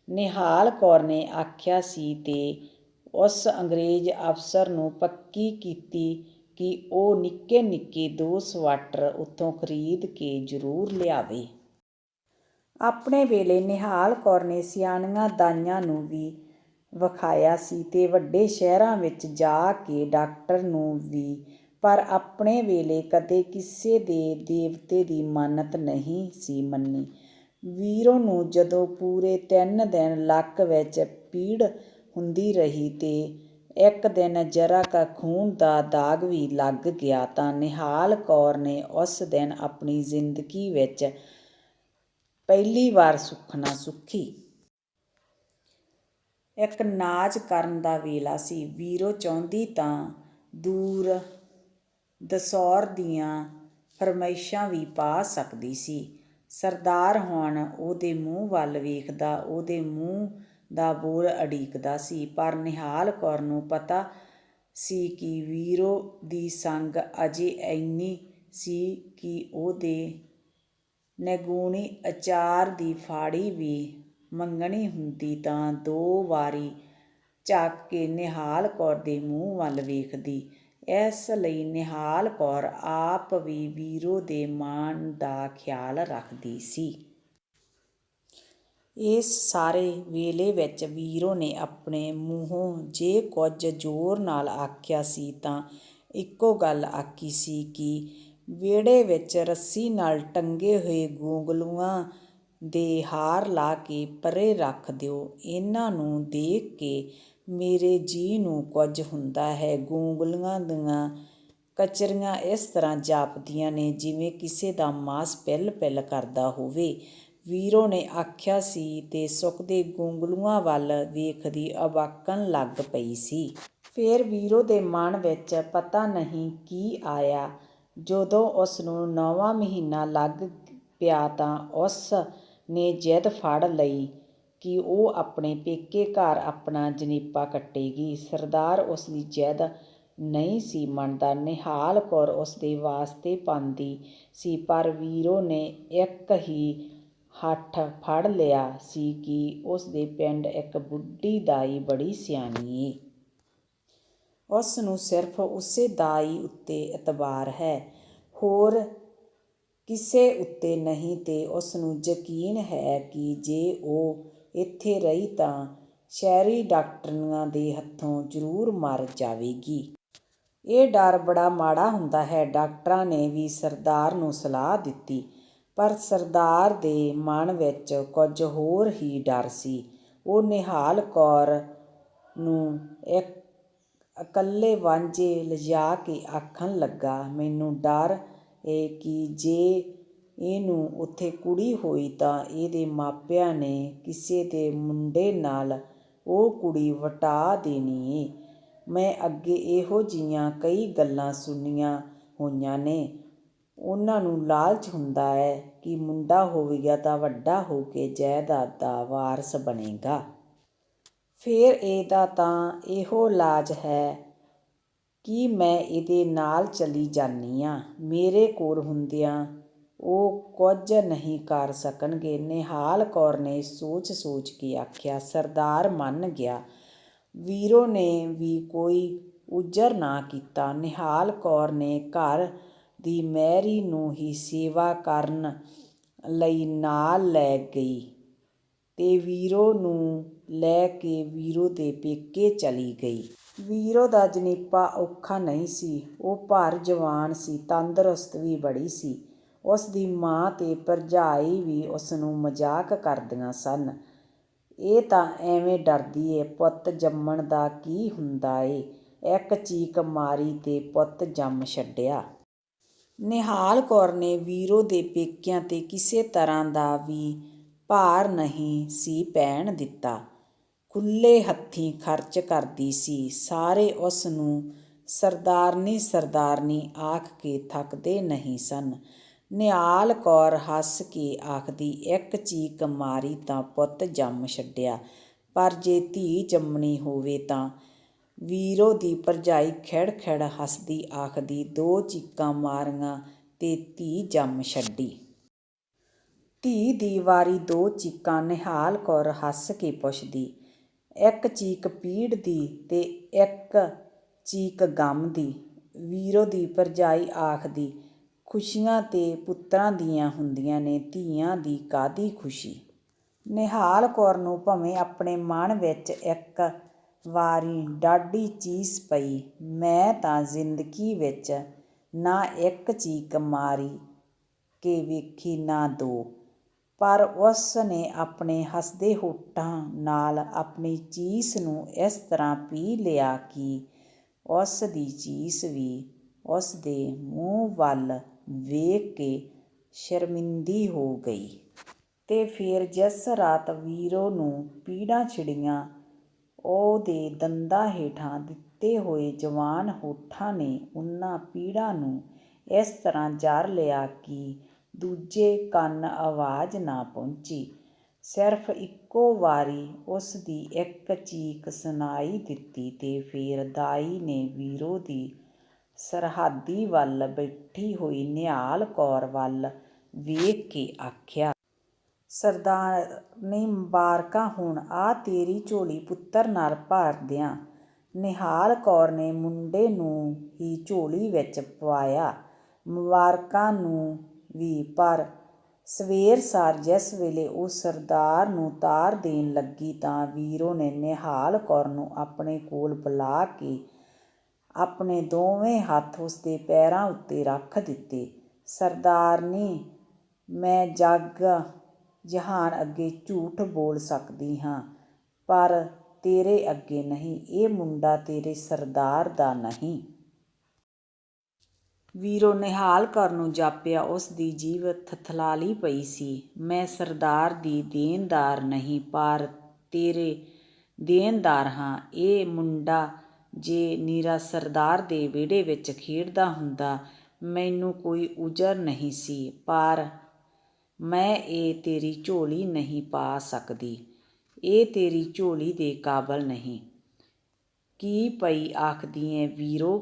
ਨਿਹਾਲ ਕੌਰ ਨੇ ਆਖਿਆ ਸੀ ਤੇ ਉਸ ਅੰਗਰੇਜ਼ ਅਫਸਰ ਨੂੰ ਪੱਕੀ ਕੀਤੀ ਕਿ ਉਹ ਨਿੱਕੇ ਨਿੱਕੇ 2 ਸਵਾਟਰ ਉੱਥੋਂ ਖਰੀਦ ਕੇ ਜ਼ਰੂਰ ਲਿਆਵੇ। ਆਪਣੇ ਵੇਲੇ ਨਿਹਾਲ ਕੌਰ ਨੇ ਸਿਆਣੀਆਂ ਦਾਈਆਂ ਨੂੰ ਵੀ ਵਿਖਾਇਆ ਸੀ ਤੇ ਵੱਡੇ ਸ਼ਹਿਰਾਂ ਵਿੱਚ ਜਾ ਕੇ ਡਾਕਟਰ ਨੂੰ ਵੀ, ਪਰ ਆਪਣੇ ਵੇਲੇ ਕਦੇ ਕਿਸੇ ਦੇ ਦੇਵਤੇ ਦੀ ਮਾਨਤ ਨਹੀਂ ਸੀ ਮੰਨੀ। ਵੀਰੋ ਨੂੰ ਜਦੋਂ ਪੂਰੇ 3 ਦਿਨ ਲੱਕ ਵਿੱਚ ਪੀੜ ਹੁੰਦੀ ਰਹੀ ਤੇ ਇੱਕ ਦਿਨ ਜ਼ਰਾ ਕੁ ਖੂਨ ਦਾ ਦਾਗ ਵੀ ਲੱਗ ਗਿਆ ਤਾਂ ਨਿਹਾਲ ਕੌਰ ਨੇ ਉਸ ਦਿਨ ਆਪਣੀ ਜ਼ਿੰਦਗੀ ਵਿੱਚ ਪਹਿਲੀ ਵਾਰ ਸੁੱਖਣਾ ਸੁੱਖੀ। ਇੱਕ ਨਾਚ ਕਰਨ ਦਾ ਵੇਲਾ ਸੀ। ਵੀਰੋ ਚਾਹੁੰਦੀ ਤਾਂ ਦੂਰ ਦਸੌਰ ਦੀਆਂ ਫਰਮਾਇਸ਼ਾਂ ਵੀ ਪਾ ਸਕਦੀ ਸੀ। ਸਰਦਾਰ ਹੁਣ ਉਹਦੇ ਮੂੰਹ ਵੱਲ ਵੇਖਦਾ, ਉਹਦੇ ਮੂੰਹ ਦਾ ਬੋਲ ਉਡੀਕਦਾ ਸੀ, ਪਰ ਨਿਹਾਲ ਕੌਰ ਨੂੰ ਪਤਾ ਸੀ ਕਿ ਵੀਰੋ ਦੀ ਸੰਗ ਅਜੇ ਇੰਨੀ ਸੀ ਕਿ ਉਹਦੇ ਨਿਗੂਣੀ ਅਚਾਰ ਦੀ ਫਾੜੀ ਵੀ ਮੰਗਣੀ ਹੁੰਦੀ ਤਾਂ 2 ਵਾਰੀ ਝਾਕ ਕੇ ਨਿਹਾਲ ਕੌਰ ਦੇ ਮੂੰਹ ਵੱਲ ਵੇਖਦੀ। ਇਸ ਲਈ ਨਿਹਾਲ ਕੌਰ ਆਪ ਵੀ ਵੀਰੋ ਦੇ ਮਾਣ ਦਾ ਖਿਆਲ ਰੱਖਦੀ ਸੀ। ਇਸ ਸਾਰੇ ਵੇਲੇ ਵਿੱਚ ਵੀਰੋ ਨੇ ਆਪਣੇ ਮੂੰਹੋਂ ਜੇ ਕੁਝ ਜ਼ੋਰ ਨਾਲ ਆਖਿਆ ਸੀ ਤਾਂ ਇੱਕੋ ਗੱਲ ਆਖੀ ਸੀ ਕਿ ਵਿਹੜੇ ਵਿੱਚ ਰੱਸੀ ਨਾਲ ਟੰਗੇ ਹੋਏ ਗੂੰਗਲੂਆਂ ਦੇ ਹਾਰ ਲਾ ਕੇ ਪਰੇ ਰੱਖ ਦਿਓ। ਇਹਨਾਂ ਨੂੰ ਦੇਖ ਕੇ ਮੇਰੇ ਜੀਅ ਨੂੰ ਕੁਝ ਹੁੰਦਾ ਹੈ। ਗੂੰਗਲੂਆਂ ਦੀਆਂ ਕਚਰੀਆਂ ਇਸ ਤਰ੍ਹਾਂ ਜਾਪਦੀਆਂ ਨੇ ਜਿਵੇਂ ਕਿਸੇ ਦਾ ਮਾਸ ਪਿਲ-ਪਿਲ ਕਰਦਾ ਹੋਵੇ। ਵੀਰੋ ਨੇ ਆਖਿਆ ਸੀ ਤੇ ਸੁੱਕਦੇ ਗੂੰਗਲੂਆਂ ਵੱਲ ਵੇਖਦੀ ਅਵਾਕਣ ਲੱਗ ਪਈ ਸੀ। ਫਿਰ ਵੀਰੋ ਦੇ ਮਨ ਵਿੱਚ ਪਤਾ ਨਹੀਂ ਕੀ ਆਇਆ। ਜਦੋਂ ਉਸਨੂੰ 9ਵਾਂ ਮਹੀਨਾ ਲੱਗ ਪਿਆ ਤਾਂ ਉਸ ਨੇ ਜ਼ਿੱਦ ਫੜ ਲਈ ਕਿ ਉਹ ਆਪਣੇ ਪੇਕੇ ਘਰ ਆਪਣਾ ਜਣੇਪਾ ਕੱਟੇਗੀ। ਸਰਦਾਰ ਉਸਦੀ ਜ਼ਿੱਦ ਨਹੀਂ ਸੀ ਮੰਨਦਾ। ਨਿਹਾਲ ਕੌਰ ਉਸਦੇ ਵਾਸਤੇ ਪਾਂਦੀ ਸੀ, ਪਰ ਵੀਰੋ ਨੇ ਇੱਕ ਹੀ ਹੱਠ ਫੜ ਲਿਆ ਸੀ ਕਿ ਉਸਦੇ ਪਿੰਡ ਇੱਕ ਬੁੱਢੀ ਦਾਈ ਬੜੀ ਸਿਆਣੀ ਏ। ਉਸਨੂੰ ਸਿਰਫ ਉਸੇ ਦਾਈ ਉੱਤੇ ਇਤਬਾਰ ਹੈ, ਹੋਰ ਕਿਸੇ ਉੱਤੇ ਨਹੀਂ, ਤੇ ਉਸਨੂੰ ਯਕੀਨ ਹੈ ਕਿ ਜੇ ਉਹ ਇੱਥੇ ਰਹੀ ਤਾਂ ਸ਼ਹਿਰੀ ਡਾਕਟਰਨੀਆਂ ਦੇ ਹੱਥੋਂ ਜ਼ਰੂਰ ਮਰ ਜਾਵੇਗੀ। ਇਹ ਡਰ ਬੜਾ ਮਾੜਾ ਹੁੰਦਾ ਹੈ। ਡਾਕਟਰਾਂ ਨੇ ਵੀ ਸਰਦਾਰ ਨੂੰ ਸਲਾਹ ਦਿੱਤੀ, ਪਰ ਸਰਦਾਰ ਦੇ ਮਨ ਵਿੱਚ ਕੁਝ ਹੋਰ ਹੀ ਡਰ ਸੀ। ਉਹ ਨਿਹਾਲ ਕੌਰ ਨੂੰ ਇਕੱਲੇ ਵਾਂਝੇ ਲਿਜਾ ਕੇ ਆਖਣ ਲੱਗਾ, ਮੈਨੂੰ ਡਰ ਏ ਕਿ ਜੇ ਇਹਨੂੰ ਉੱਥੇ ਕੁੜੀ ਹੋਈ ਤਾਂ ਇਹਦੇ ਮਾਪਿਆਂ ਨੇ ਕਿਸੇ ਦੇ ਮੁੰਡੇ ਨਾਲ ਉਹ ਕੁੜੀ ਵਟਾ ਦੇਣੀ ਏ। ਮੈਂ ਅੱਗੇ ਇਹੋ ਜਿਹੀਆਂ ਕਈ ਗੱਲਾਂ ਸੁਣੀਆਂ ਹੋਈਆਂ ਨੇ। ਉਹਨਾਂ ਨੂੰ ਲਾਲਚ ਹੁੰਦਾ ਹੈ ਕਿ ਮੁੰਡਾ ਹੋਵੇਗਾ ਤਾਂ ਵੱਡਾ ਹੋ ਕੇ ਜਾਇਦਾਦ ਦਾ ਵਾਰਸ ਬਣੇਗਾ। ਫਿਰ ਇਹਦਾ ਤਾਂ ਇਹੋ ਇਲਾਜ ਹੈ ਕਿ ਮੈਂ ਇਹਦੇ ਨਾਲ ਚਲੀ ਜਾਂਦੀ ਆਂ। ਮੇਰੇ ਕੋਲ ਹੁੰਦਿਆਂ ਉਹ ਕੁਝ ਨਹੀਂ ਕਰ ਸਕਣਗੇ। ਨਿਹਾਲ ਕੌਰ ਨੇ ਸੋਚ ਕੇ ਆਖਿਆ। ਸਰਦਾਰ ਮੰਨ ਗਿਆ। ਵੀਰੋ ਨੇ ਵੀ ਕੋਈ ਉਜਰ ਨਾ ਕੀਤਾ। ਨਿਹਾਲ ਕੌਰ ਨੇ ਘਰ ਦੀ ਮੈਰੀ ਨੂੰ ਹੀ ਸੇਵਾ ਕਰਨ ਲਈ ਨਾਲ ਲੈ ਗਈ ਤੇ ਵੀਰੋ ਨੂੰ ਲੈ ਕੇ ਵੀਰੋ ਦੇ ਪੇਕੇ ਚਲੀ ਗਈ। ਵੀਰੋ ਦਾ ਜਣੇਪਾ ਔਖਾ ਨਹੀਂ ਸੀ। ਉਹ ਭਰ ਜਵਾਨ ਸੀ, ਤੰਦਰੁਸਤ ਵੀ ਬੜੀ ਸੀ। ਉਸਦੀ ਮਾਂ ਤੇ ਭਰਜਾਈ ਵੀ ਉਸਨੂੰ ਮਜ਼ਾਕ ਕਰਦੀਆਂ ਸਨ। ਇਹ ਤਾਂ ਐਵੇਂ ਡਰਦੀ ਏ, ਪੁੱਤ ਜੰਮਣ ਦਾ ਕੀ ਹੁੰਦਾ ਏ। ਇੱਕ ਚੀਕ ਮਾਰੀ ਤੇ ਪੁੱਤ ਜੰਮ ਛੱਡਿਆ। ਨਿਹਾਲ ਕੌਰ ਨੇ ਵੀਰੋ ਦੇ ਪੇਕਿਆਂ ਤੇ ਕਿਸੇ ਤਰ੍ਹਾਂ ਦਾ ਵੀ ਭਾਰ ਨਹੀਂ ਸੀ ਪੈਣ ਦਿੱਤਾ। ਖੁੱਲ੍ਹੇ ਹੱਥੀਂ ਖਰਚ ਕਰਦੀ ਸੀ। ਸਾਰੇ ਉਸਨੂੰ ਸਰਦਾਰਨੀ ਆਖ ਕੇ ਥੱਕਦੇ ਨਹੀਂ ਸਨ। ਨਿਹਾਲ ਕੌਰ ਹੱਸ ਕੇ ਆਖਦੀ, ਇੱਕ ਚੀਕ ਮਾਰੀ ਤਾਂ ਪੁੱਤ ਜੰਮ ਛੱਡਿਆ, ਪਰ ਜੇ ਧੀ ਜੰਮਣੀ ਹੋਵੇ ਤਾਂ। ਵੀਰੋ ਦੀ ਭਰਜਾਈ ਖਿੜ ਹੱਸਦੀ ਆਖਦੀ, 2 ਚੀਕਾਂ ਮਾਰੀਆਂ ਤੇ ਧੀ ਜੰਮ ਛੱਡੀ। ਧੀ ਦੀ ਵਾਰੀ 2 ਚੀਕਾਂ। ਨਿਹਾਲ ਕੌਰ ਹੱਸ ਕੇ ਪੁੱਛਦੀ, ਇੱਕ ਚੀਕ ਪੀੜ ਦੀ ਤੇ ਇੱਕ ਚੀਕ ਗਮ ਦੀ। ਵੀਰੋ ਦੀ ਭਰਜਾਈ ਆਖਦੀ, ਖੁਸ਼ੀਆਂ ਤੇ ਪੁੱਤਰਾਂ ਦੀਆਂ ਹੁੰਦੀਆਂ ਨੇ, ਧੀਆਂ ਦੀ ਕਾਹਦੀ ਖੁਸ਼ੀ। ਨਿਹਾਲ ਕੌਰ ਨੂੰ ਭਵੇਂ ਆਪਣੇ ਮਨ ਵਿੱਚ ਇੱਕ ਵਾਰੀ ਡਾਢੀ ਚੀਸ ਪਈ, ਮੈਂ ਤਾਂ ਜ਼ਿੰਦਗੀ ਵਿੱਚ ਨਾ ਇੱਕ ਚੀਕ ਮਾਰੀ ਕੇ ਵੇਖੀ ਨਾ 2। ਪਰ ਉਸ ਨੇ ਆਪਣੇ ਹੱਸਦੇ ਹੋਠਾਂ ਨਾਲ ਆਪਣੀ ਚੀਸ ਨੂੰ ਇਸ ਤਰ੍ਹਾਂ ਪੀ ਲਿਆ ਕਿ ਉਸ ਦੀ ਚੀਸ ਵੀ ਉਸਦੇ ਮੂੰਹ ਵੱਲ ਵੇਖ ਕੇ ਸ਼ਰਮਿੰਦੀ ਹੋ ਗਈ। ਤੇ ਫਿਰ ਜਿਸ ਰਾਤ ਵੀਰੋ ਨੂੰ ਪੀੜਾਂ ਛਿੜੀਆਂ, ਉਹਦੇ ਦੰਦਾਂ ਹੇਠਾਂ ਦਿੱਤੇ ਹੋਏ ਜਵਾਨ ਹੋਠਾਂ ਨੇ ਉਹਨਾਂ ਪੀੜਾਂ ਨੂੰ ਇਸ ਤਰ੍ਹਾਂ ਜਰ ਲਿਆ ਕਿ ਦੂਜੇ ਕੰਨ ਆਵਾਜ਼ ਨਾ ਪਹੁੰਚੀ। ਸਿਰਫ ਇੱਕੋ ਵਾਰੀ ਉਸਦੀ ਇੱਕ ਚੀਕ ਸੁਣਾਈ ਦਿੱਤੀ ਤੇ ਫਿਰ ਦਾਈ ਨੇ ਵੀਰੋ ਦੀ ਸਰਹਾਦੀ ਵੱਲ ਬੈਠੀ ਹੋਈ ਨਿਹਾਲ ਕੌਰ ਵੱਲ ਵੇਖ ਕੇ ਆਖਿਆ, ਸਰਦਾਰਨੀ ਮੁਬਾਰਕਾਂ ਹੋਣ, ਆ ਤੇਰੀ ਝੋਲੀ ਪੁੱਤਰ ਨਾਲ ਭਰ ਦਿਆਂ। ਨਿਹਾਲ ਕੌਰ ਨੇ ਮੁੰਡੇ ਨੂੰ ਹੀ ਝੋਲੀ ਵਿੱਚ ਪਵਾਇਆ। ਮੁਬਾਰਕਾਂ ਨੂੰ ਵੀ, ਪਰ ਸਵੇਰ ਸਾਰ ਜਿਸ ਵੇਲੇ ਉਹ ਸਰਦਾਰ ਨੂੰ ਤਾਰ ਦੇਣ ਲੱਗੀ ਤਾਂ ਵੀਰੋ ਨੇ ਨਿਹਾਲ ਕੌਰ ਨੂੰ ਆਪਣੇ ਕੋਲ ਬੁਲਾ ਕੇ ਆਪਣੇ ਦੋਵੇਂ ਹੱਥ ਉਸਦੇ ਪੈਰਾਂ ਉੱਤੇ ਰੱਖ ਦਿੱਤੇ। ਸਰਦਾਰਨੀ, ਮੈਂ ਜੱਗ ਜਹਾਨ ਅੱਗੇ ਝੂਠ ਬੋਲ ਸਕਦੀ ਹਾਂ, ਪਰ ਤੇਰੇ ਅੱਗੇ ਨਹੀਂ। ਇਹ ਮੁੰਡਾ ਤੇਰੇ ਸਰਦਾਰ ਦਾ ਨਹੀਂ। ਵੀਰੋ ਨਿਹਾਲ ਕੌਰ ਨੂੰ ਜਾਪਿਆ ਉਸ ਦੀ ਜੀਭ ਥਥਲਾਲੀ ਪਈ ਸੀ। ਮੈਂ ਸਰਦਾਰ ਦੀ ਦੇਣਦਾਰ ਨਹੀਂ, ਪਰ ਤੇਰੇ ਦੇਣਦਾਰ ਹਾਂ। ਇਹ ਮੁੰਡਾ ਜੇ ਨਿਰਾ ਸਰਦਾਰ ਦੇ ਵਿਹੜੇ ਵਿੱਚ ਖੇਡਦਾ ਹੁੰਦਾ ਮੈਨੂੰ ਕੋਈ ਉਜ਼ਰ ਨਹੀਂ ਸੀ, ਪਰ ਮੈਂ ਇਹ ਤੇਰੀ ਝੋਲੀ ਨਹੀਂ ਪਾ ਸਕਦੀ। ਇਹ ਤੇਰੀ ਝੋਲੀ ਦੇ ਕਾਬਲ ਨਹੀਂ। ਕੀ ਪਈ ਆਖਦੀ ਏਂ ਵੀਰੋ?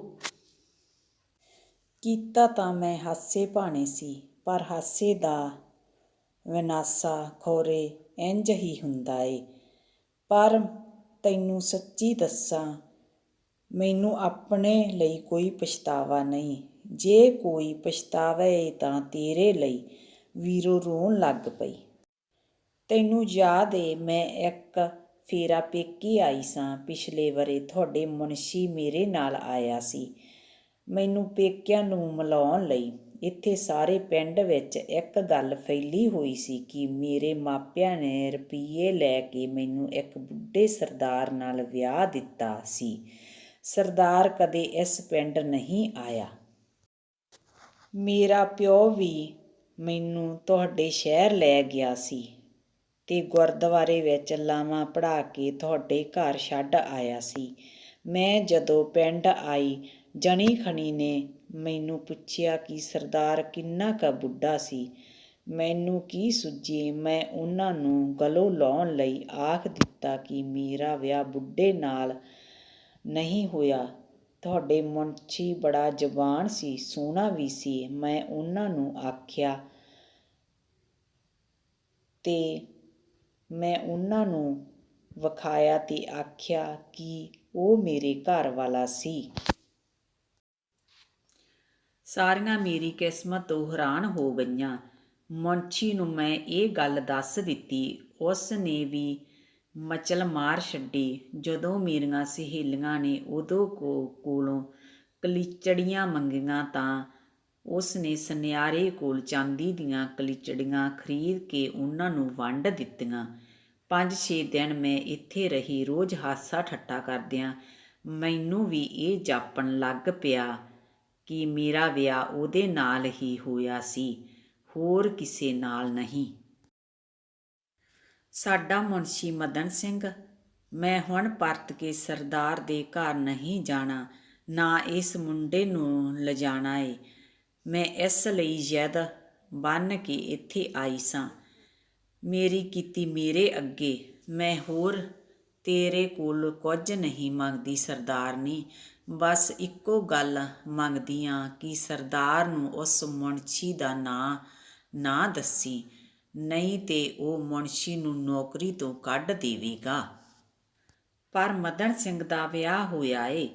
ਕੀਤਾ ਤਾਂ ਮੈਂ ਹਾਸੇ ਭਾਣੇ ਸੀ, ਪਰ ਹਾਸੇ ਦਾ ਵਿਨਾਸਾ ਖੌਰੇ ਇੰਝ ਹੀ ਹੁੰਦਾ ਏ। ਪਰ ਤੈਨੂੰ ਸੱਚੀ ਦੱਸਾਂ, ਮੈਨੂੰ ਆਪਣੇ ਲਈ ਕੋਈ ਪਛਤਾਵਾ ਨਹੀਂ। ਜੇ ਕੋਈ ਪਛਤਾਵਾ ਏ ਤਾਂ ਤੇਰੇ ਲਈ। ਵੀਰੋ ਰੋਣ ਲੱਗ ਪਈ। ਤੈਨੂੰ ਯਾਦ ਏ ਮੈਂ ਇੱਕ ਫੇਰਾ ਪੇਕੇ ਆਈ ਸਾਂ ਪਿਛਲੇ ਵਰ੍ਹੇ। ਤੁਹਾਡੇ ਮੁਨਸ਼ੀ ਮੇਰੇ ਨਾਲ ਆਇਆ ਸੀ ਮੈਨੂੰ ਪੇਕਿਆਂ ਨੂੰ ਮਿਲਾਉਣ ਲਈ। ਇੱਥੇ ਸਾਰੇ ਪਿੰਡ ਵਿੱਚ ਇੱਕ ਗੱਲ ਫੈਲੀ ਹੋਈ ਸੀ ਕਿ ਮੇਰੇ ਮਾਪਿਆਂ ਨੇ ਰੁਪਈਏ ਲੈ ਕੇ ਮੈਨੂੰ ਇੱਕ ਬੁੱਢੇ ਸਰਦਾਰ ਨਾਲ ਵਿਆਹ ਦਿੱਤਾ ਸੀ। ਸਰਦਾਰ ਕਦੇ ਇਸ ਪਿੰਡ ਨਹੀਂ ਆਇਆ। ਮੇਰਾ ਪਿਓ ਵੀ ਮੈਨੂੰ ਤੁਹਾਡੇ ਸ਼ਹਿਰ ਲੈ ਗਿਆ ਸੀ ਤੇ ਗੁਰਦੁਆਰੇ ਵਿੱਚ ਲਾਵਾਂ ਪੜ੍ਹਾ ਕੇ ਤੁਹਾਡੇ ਘਰ ਛੱਡ ਆਇਆ ਸੀ। ਮੈਂ ਜਦੋਂ ਪਿੰਡ ਆਈ, ਜਣੀ ਖਣੀ ਨੇ ਮੈਨੂੰ ਪੁੱਛਿਆ ਕਿ ਸਰਦਾਰ ਕਿੰਨਾ ਕੁ ਬੁੱਢਾ ਸੀ। ਮੈਨੂੰ ਕੀ ਸੁੱਝੇ, ਮੈਂ ਉਹਨਾਂ ਨੂੰ ਗਲੋਂ ਲਾਉਣ ਲਈ ਆਖ ਦਿੱਤਾ ਕਿ ਮੇਰਾ ਵਿਆਹ ਬੁੱਢੇ ਨਾਲ ਨਹੀਂ ਹੋਇਆ। ਤੁਹਾਡੇ ਮੁਨਸ਼ੀ ਬੜਾ ਜਵਾਨ ਸੀ, ਸੋਹਣਾ ਵੀ ਸੀ। ਮੈਂ ਉਹਨਾਂ ਨੂੰ ਆਖਿਆ ਤੇ ਮੈਂ ਉਹਨਾਂ ਨੂੰ ਵਿਖਾਇਆ ਤੇ ਆਖਿਆ ਕਿ ਉਹ ਮੇਰੇ ਘਰ ਵਾਲਾ ਸੀ। ਸਾਰੀਆਂ ਮੇਰੀ ਕਿਸਮਤ ਤੋਂ ਹੈਰਾਨ ਹੋ ਗਈਆਂ। ਮੁਨਸ਼ੀ ਨੂੰ ਮੈਂ ਇਹ ਗੱਲ ਦੱਸ ਦਿੱਤੀ। ਉਸ ਨੇ ਵੀ ਮਚਲ ਮਾਰ ਛੱਡੀ। ਜਦੋਂ ਮੇਰੀਆਂ ਸਹੇਲੀਆਂ ਨੇ ਉਹਦੇ ਕੋਲੋਂ ਕਲੀਚੜੀਆਂ ਮੰਗੀਆਂ ਤਾਂ ਉਸ ਨੇ ਸੁਨਿਆਰੇ ਕੋਲ ਚਾਂਦੀ ਦੀਆਂ ਕਲੀਚੜੀਆਂ ਖਰੀਦ ਕੇ ਉਹਨਾਂ ਨੂੰ ਵੰਡ ਦਿੱਤੀਆਂ। 5-6 ਦਿਨ ਮੈਂ ਇੱਥੇ ਰਹੀ। ਰੋਜ਼ ਹਾਸਾ ਠੱਠਾ ਕਰਦਿਆਂ ਮੈਨੂੰ ਵੀ ਇਹ ਜਾਪਣ ਲੱਗ ਪਿਆ ਕਿ ਮੇਰਾ ਵਿਆਹ ਉਹਦੇ ਨਾਲ ਹੀ ਹੋਇਆ ਸੀ, ਹੋਰ ਕਿਸੇ ਨਾਲ ਨਹੀਂ। ਸਾਡਾ ਮੁਨਸ਼ੀ ਮਦਨ ਸਿੰਘ। ਮੈਂ ਹੁਣ ਪਰਤ ਕੇ ਸਰਦਾਰ ਦੇ ਘਰ ਨਹੀਂ ਜਾਣਾ, ਨਾ ਇਸ ਮੁੰਡੇ ਨੂੰ ਲਿਜਾਣਾ ਏ। ਮੈਂ ਇਸ ਲਈ ਜ਼ਿੱਦ ਬੰਨ੍ਹ ਕੇ ਇੱਥੇ ਆਈ ਸਾਂ। ਮੇਰੀ ਕੀਤੀ ਮੇਰੇ ਅੱਗੇ। ਮੈਂ ਹੋਰ ਤੇਰੇ ਕੋਲ ਕੁਝ ਨਹੀਂ ਮੰਗਦੀ ਸਰਦਾਰਨੀ, ਬਸ ਇੱਕੋ ਗੱਲ ਮੰਗਦੀ ਆਂ ਕਿ ਸਰਦਾਰ ਨੂੰ ਉਸ ਮੁਨਸ਼ੀ ਦਾ ਨਾਂ ਨਾ ਦੱਸੀ, ਨਹੀਂ ਤੇ ਉਹ ਮੁਨਸ਼ੀ ਨੂੰ ਨੌਕਰੀ ਤੋਂ ਕੱਢ ਦੇਵੇਗਾ। ਪਰ ਮਦਨ ਸਿੰਘ ਦਾ ਵਿਆਹ ਹੋਇਆ ਏ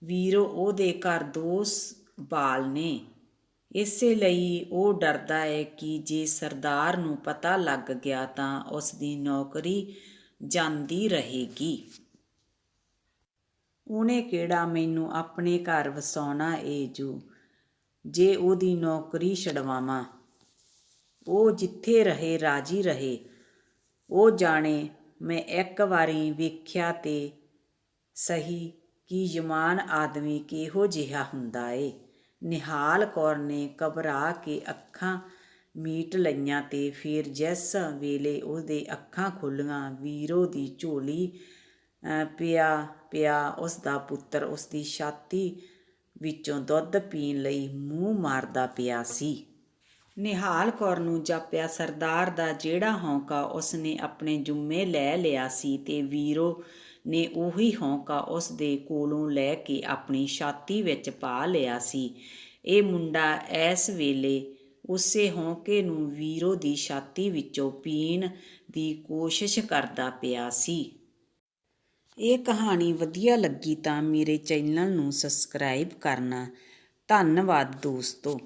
ਵੀਰੋ। ਉਹਦੇ ਘਰ 2 ਬਾਲ ਨੇ। ਇਸੇ ਲਈ ਉਹ ਡਰਦਾ ਏ ਕਿ ਜੇ ਸਰਦਾਰ ਨੂੰ ਪਤਾ ਲੱਗ ਗਿਆ ਤਾਂ ਉਸਦੀ ਨੌਕਰੀ ਜਾਂਦੀ ਰਹੇਗੀ। ਉਹਨੇ ਕਿਹੜਾ ਮੈਨੂੰ ਆਪਣੇ ਘਰ ਵਸਾਉਣਾ ਏ ਜੇ ਉਹਦੀ ਨੌਕਰੀ ਛਡਵਾਵਾਂ। ਉਹ ਜਿੱਥੇ ਰਹੇ ਰਾਜੀ ਰਹੇ। ਉਹ ਜਾਣੇ। ਮੈਂ ਇੱਕ ਵਾਰੀ ਵੇਖਿਆ ਤੇ ਸਹੀ ਕਿ ਜਵਾਨ ਆਦਮੀ ਕਿਹੋ ਜਿਹਾ ਹੁੰਦਾ ਏ। ਨਿਹਾਲ ਕੌਰ ਨੇ ਘਬਰਾ ਕੇ ਅੱਖਾਂ ਮੀਟ ਲਈਆਂ ਤੇ ਫਿਰ ਜਿਸ ਵੇਲੇ ਉਹਦੇ ਅੱਖਾਂ ਖੁੱਲ੍ਹੀਆਂ, ਵੀਰੋ ਦੀ ਝੋਲੀ ਪਿਆ ਉਸਦਾ ਪੁੱਤਰ ਉਸਦੀ ਛਾਤੀ ਵਿੱਚੋਂ ਦੁੱਧ ਪੀਣ ਲਈ ਮੂੰਹ ਮਾਰਦਾ ਪਿਆ ਸੀ। ਨਿਹਾਲ ਕੌਰ ਨੂੰ ਜਾਪਿਆ ਸਰਦਾਰ ਦਾ ਜਿਹੜਾ ਹੌਂਕਾ ਉਸਨੇ ਆਪਣੇ ਜੁੰਮੇ ਲੈ ਲਿਆ ਸੀ ਤੇ ਵੀਰੋ ਨੇ ਉਹੀ ਹੌਂਕਾ ਉਸਦੇ ਕੋਲੋਂ ਲੈ ਕੇ ਆਪਣੀ ਛਾਤੀ ਵਿੱਚ ਪਾ ਲਿਆ ਸੀ। ਇਹ ਮੁੰਡਾ ਇਸ ਵੇਲੇ ਉਸੇ ਹੌਂਕੇ ਨੂੰ ਵੀਰੋ ਦੀ ਛਾਤੀ ਵਿੱਚੋਂ ਪੀਣ ਦੀ ਕੋਸ਼ਿਸ਼ ਕਰਦਾ ਪਿਆ ਸੀ। ਇਹ ਕਹਾਣੀ ਵਧੀਆ ਲੱਗੀ ਤਾਂ ਮੇਰੇ ਚੈਨਲ ਨੂੰ ਸਬਸਕ੍ਰਾਈਬ ਕਰਨਾ। ਧੰਨਵਾਦ ਦੋਸਤੋ।